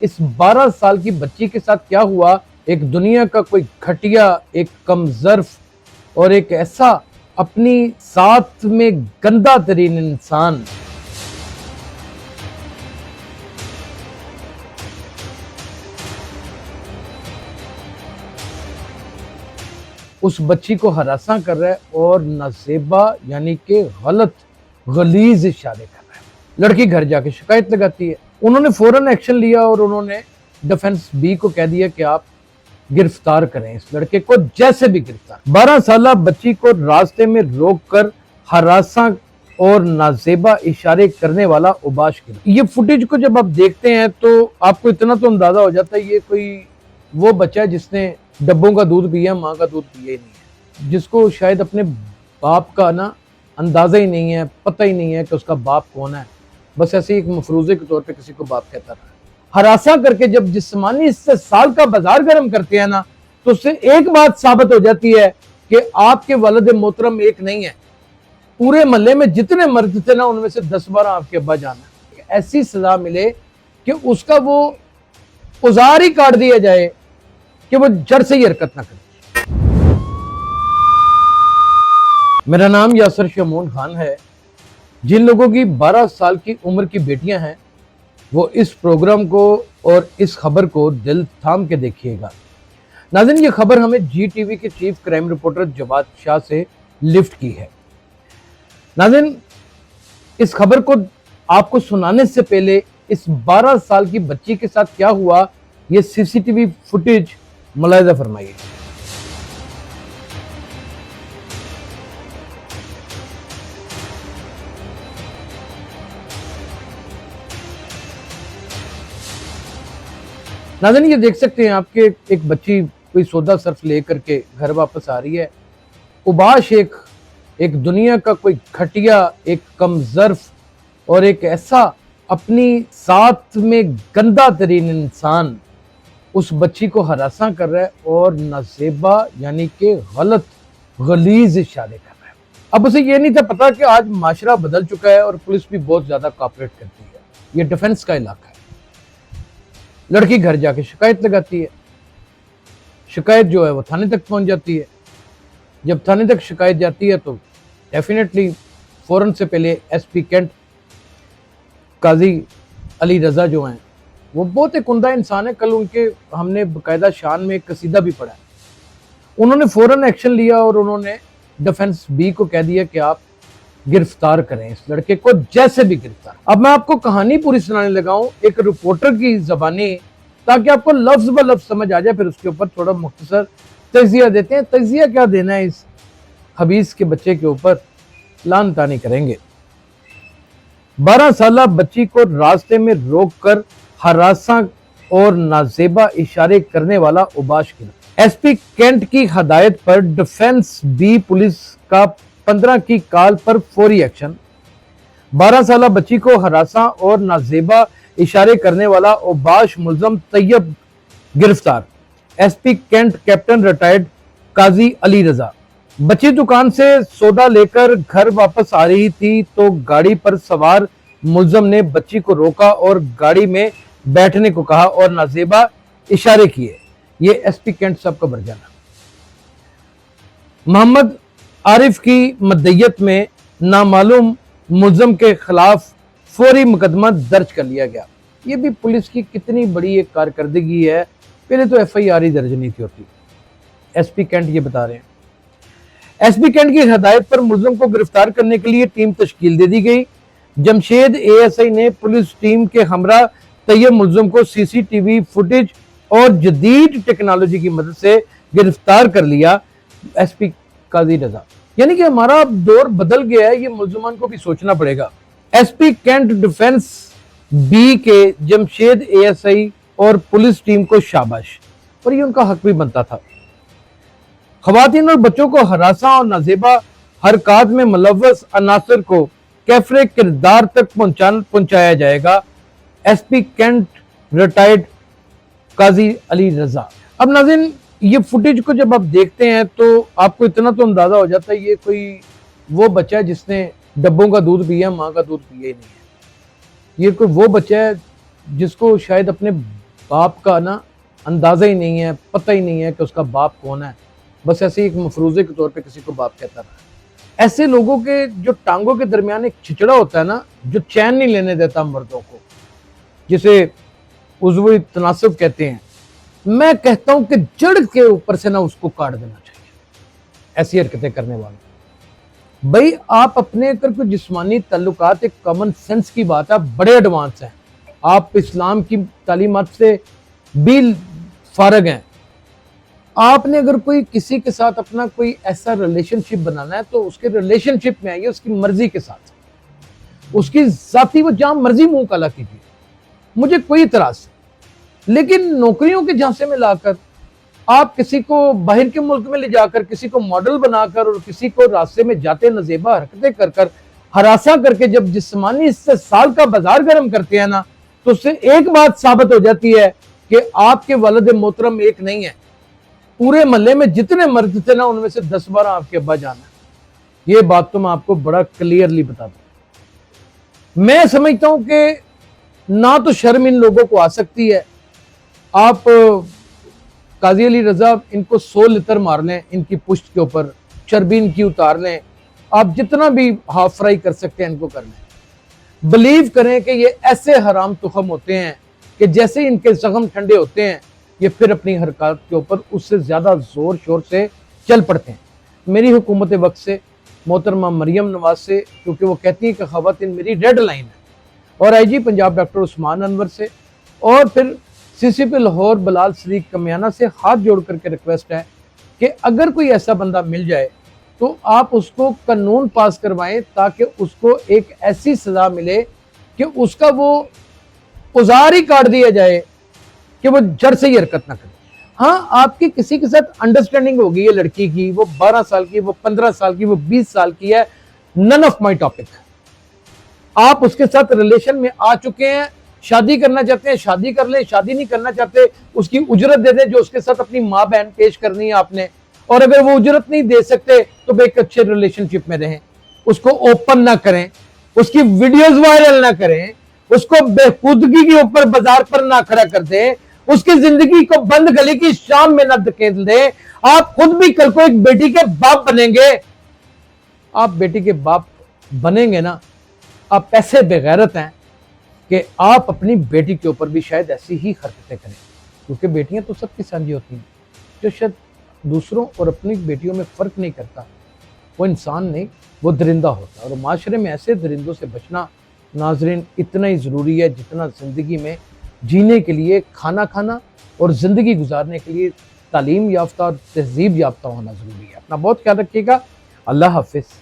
اس 12 سال کی بچی کے ساتھ کیا ہوا؟ ایک دنیا کا کوئی گھٹیا، ایک کم ظرف اور ایک ایسا اپنی ساتھ میں گندا ترین انسان اس بچی کو ہراساں کر رہا ہے اور نازیبا یعنی کہ غلط غلیظ اشارے کر رہا ہے۔ لڑکی گھر جا کے شکایت لگاتی ہے، انہوں نے فوراً ایکشن لیا اور انہوں نے ڈیفنس بی کو کہہ دیا کہ آپ گرفتار کریں اس لڑکے کو، جیسے بھی گرفتار۔ 12 سالہ بچی کو راستے میں روک کر ہراساں اور نازیبا اشارے کرنے والا اوباش کیا۔ یہ فوٹیج کو جب آپ دیکھتے ہیں تو آپ کو اتنا تو اندازہ ہو جاتا ہے یہ کوئی وہ بچہ ہے جس نے ڈبوں کا دودھ پیا، ماں کا دودھ پیا ہی نہیں ہے، جس کو شاید اپنے باپ کا اندازہ ہی نہیں ہے، پتہ ہی نہیں ہے کہ اس کا باپ کون ہے، بس ایسے ایک مفروضے کے طور پہ کسی کو باپ کہتا رہا ہے۔ ہراساں کر کے جب جسمانی استحصال کا بازار گرم کرتے ہیں تو اس سے ایک بات ثابت ہو جاتی ہے کہ آپ کے والد محترم ایک نہیں ہے، پورے محلے میں جتنے مرد تھے ان میں سے 10-12 آپ کے ابا جان ہیں۔ ایسی سزا ملے کہ اس کا وہ اوزار ہی کاٹ دیا جائے کہ وہ جڑ سے ہی حرکت نہ کرے۔ میرا نام یاسر شمعون خان ہے۔ جن لوگوں کی 12 سال کی عمر کی بیٹیاں ہیں وہ اس پروگرام کو اور اس خبر کو دل تھام کے دیکھیے گا۔ ناظرین، یہ خبر ہمیں جی ٹی وی کے چیف کرائم رپورٹر جواد شاہ سے لفٹ کی ہے۔ ناظرین، اس خبر کو آپ کو سنانے سے پہلے اس 12 سال کی بچی کے ساتھ کیا ہوا یہ سی سی ٹی وی فوٹیج ملاحظہ فرمائیے۔ ناظرین، یہ دیکھ سکتے ہیں آپ کے ایک بچی کوئی سودا صرف لے کر کے گھر واپس آ رہی ہے۔ اوباش ایک دنیا کا کوئی گھٹیا، ایک کم ظرف اور ایک ایسا اپنی ساتھ میں گندا ترین انسان اس بچی کو ہراساں کر رہا ہے اور نازیبا یعنی کہ غلط غلیظ اشارے کر رہا ہے۔ اب اسے یہ نہیں تھا پتا کہ آج معاشرہ بدل چکا ہے اور پولیس بھی بہت زیادہ کوآپریٹ کرتی ہے، یہ ڈیفنس کا علاقہ ہے۔ لڑکی گھر جا کے شکایت لگاتی ہے، شکایت جو ہے وہ تھانے تک پہنچ جاتی ہے۔ جب تھانے تک شکایت جاتی ہے تو ڈیفینیٹلی فوراً سے پہلے ایس پی کینٹ قاضی علی رضا جو ہیں وہ بہت ایک عمدہ انسان ہے، کل ان کے ہم نے باقاعدہ شان میں ایک قصیدہ بھی پڑھا ہے۔ انہوں نے فوراً ایکشن لیا اور انہوں نے ڈیفنس بی کو کہہ دیا کہ آپ گرفتار کریں اس لڑکے کو، جیسے بھی گرفتار۔ اب میں آپ کو کہانی پوری سنانے لگا ہوں ایک رپورٹر کی زبانی، تاکہ آپ کو لفظ بہ لفظ سمجھ آ جائے، پھر اس کے اوپر تھوڑا مختصر تجزیہ دیتے ہیں۔ تجزیہ کیا دینا ہے اس خبیث کے بچے کے اوپر، لعن طانی کریں گے۔ 12 سالہ بچی کو راستے میں روک کر ہراساں اور نازیبا اشارے کرنے والا اوباش کیا۔ ایس پی کینٹ کی ہدایت پر ڈیفنس بی پولیس کا 15 کی کال پر فوری ایکشن۔ 12 سالہ بچی کو ہراساں اور نازیبا اشارے کرنے والا اوباش ملزم طیب گرفتار۔ S P cantt captain retired Qazi Ali رضا۔ بچی دکان سے سودا لے کر گھر واپس آ رہی تھی تو گاڑی پر سوار ملزم نے بچی کو روکا اور گاڑی میں بیٹھنے کو کہا اور نازیبا اشارے کیے۔ یہ ایس پی کینٹ صاحب کا برجانہ۔ محمد عارف کی مدعیت میں نامعلوم ملزم کے خلاف فوری مقدمہ درج کر لیا گیا۔ یہ بھی پولیس کی کتنی بڑی ایک کارکردگی ہے، پہلے تو ایف آئی آر ہی درج نہیں تھی ہوتی۔ ایس پی کینٹ یہ بتا رہے ہیں۔ ایس پی کینٹ کی ہدایت پر ملزم کو گرفتار کرنے کے لیے ٹیم تشکیل دے دی گئی۔ جمشید اے ایس آئی نے پولیس ٹیم کے ہمراہ طیب ملزم کو سی سی ٹی وی فوٹیج اور جدید ٹیکنالوجی کی مدد سے گرفتار کر لیا۔ ایس پی قاضی رضا، یعنی کہ ہمارا دور بدل گیا ہے، یہ ملزمان کو بھی سوچنا پڑے گا۔ S P cantt defence B کے جمشید اے ایس آئی اور پولیس ٹیم کو شاباش، اور یہ ان کا حق بھی بنتا تھا۔ خواتین اور بچوں کو ہراساں اور نازیبا حرکات میں ملوث عناصر کو کیفرے کردار تک پہنچایا جائے گا۔ S P Kent retired Qazi Ali رضا۔ اب ناظرین، یہ فوٹیج کو جب آپ دیکھتے ہیں تو آپ کو اتنا تو اندازہ ہو جاتا ہے یہ کوئی وہ بچہ ہے جس نے ڈبوں کا دودھ پیا، ماں کا دودھ پیا ہی نہیں ہے۔ یہ کوئی وہ بچہ ہے جس کو شاید اپنے باپ کا نا اندازہ ہی نہیں ہے، پتہ ہی نہیں ہے کہ اس کا باپ کون ہے، بس ایسے ہی ایک مفروضے کے طور پہ کسی کو باپ کہتا رہا ہے۔ ایسے لوگوں کے جو ٹانگوں کے درمیان ایک چھچڑا ہوتا ہے نا، جو چین نہیں لینے دیتا مردوں کو، جسے عضوی تناسب کہتے ہیں، میں کہتا ہوں کہ جڑ کے اوپر سے نا اس کو کاٹ دینا چاہیے ایسی حرکتیں کرنے والوں۔ بھائی آپ اپنے اگر کوئی جسمانی تعلقات، ایک کامن سینس کی بات ہے، آپ بڑے ایڈوانس ہیں، آپ اسلام کی تعلیمات سے بھی فارغ ہیں، آپ نے اگر کوئی کسی کے ساتھ اپنا کوئی ایسا ریلیشن شپ بنانا ہے تو اس کے ریلیشن شپ میں آئیے اس کی مرضی کے ساتھ، اس کی ذاتی وہ جہاں مرضی منہ کالا کیجیے، مجھے کوئی اعتراض نہیں۔ لیکن نوکریوں کے جھانسے میں لا کر آپ کسی کو باہر کے ملک میں لے جا کر، کسی کو ماڈل بنا کر، اور کسی کو راستے میں جاتے نزیبہ حرکتیں کر کر، ہراساں کر کے جب جسمانی استحصال کا بازار گرم کرتے ہیں نا، تو اس سے ایک بات ثابت ہو جاتی ہے کہ آپ کے والد محترم ایک نہیں ہے، پورے محلے میں جتنے مرد تھے نا ان میں سے 10-12 آپ کے ابا جان ہیں۔ یہ بات تو میں آپ کو بڑا کلیئرلی بتاتا ہوں۔ میں سمجھتا ہوں کہ نہ تو شرم ان لوگوں کو آ سکتی ہے، آپ قاضی علی رضا ان کو 100 لتر مار لیں ان کی پشت کے اوپر، چربی ان کی اتار لیں، آپ جتنا بھی ہاف فرائی کر سکتے ہیں ان کو کر لیں، بلیو کریں کہ یہ ایسے حرام تخم ہوتے ہیں کہ جیسے ان کے زخم ٹھنڈے ہوتے ہیں یہ پھر اپنی حرکات کے اوپر اس سے زیادہ زور شور سے چل پڑتے ہیں۔ میری حکومت وقت سے، محترمہ مریم نواز سے، کیونکہ وہ کہتی ہیں کہ خواتین میری ریڈ لائن ہے، اور آئی جی پنجاب ڈاکٹر عثمان انور سے، اور پھر سی سی پی لاہور بلال صدیق کمیانہ سے ہاتھ جوڑ کر کے ریکویسٹ ہے کہ اگر کوئی ایسا بندہ مل جائے تو آپ اس کو قانون پاس کروائیں تاکہ اس کو ایک ایسی سزا ملے کہ اس کا وہ اوزار ہی کاٹ دیا جائے کہ وہ جڑ سے ہی حرکت نہ کرے۔ ہاں آپ کی کسی کے ساتھ انڈرسٹینڈنگ ہوگی ہے لڑکی کی، وہ 12 سال کی، وہ 15 سال کی، وہ 20 سال کی ہے، نن آف مائی ٹاپک۔ آپ اس کے ساتھ ریلیشن میں آ چکے ہیں، شادی کرنا چاہتے ہیں شادی کر لیں، شادی نہیں کرنا چاہتے اس کی اجرت دے دیں جو اس کے ساتھ اپنی ماں بہن پیش کرنی ہے آپ نے، اور اگر وہ اجرت نہیں دے سکتے تو ایک اچھے ریلیشن شپ میں رہیں، اس کو اوپن نہ کریں، اس کی ویڈیوز وائرل نہ کریں، اس کو بےخودگی کے اوپر بازار پر نہ کھڑا کر دیں، اس کی زندگی کو بند گلی کی شام میں نہ دھکیل دیں۔ آپ خود بھی کل کو ایک بیٹی کے باپ بنیں گے، آپ بیٹی کے باپ بنیں گے نا، آپ ایسے بغیرت ہیں کہ آپ اپنی بیٹی کے اوپر بھی شاید ایسی ہی حرکتیں کریں، کیونکہ بیٹیاں تو سب کی سانجھی ہوتی ہیں۔ جو شاید دوسروں اور اپنی بیٹیوں میں فرق نہیں کرتا وہ انسان نہیں، وہ درندہ ہوتا ہے، اور معاشرے میں ایسے درندوں سے بچنا ناظرین اتنا ہی ضروری ہے جتنا زندگی میں جینے کے لیے کھانا کھانا اور زندگی گزارنے کے لیے تعلیم یافتہ اور تہذیب یافتہ ہونا ضروری ہے۔ اپنا بہت خیال رکھیے گا، اللہ حافظ۔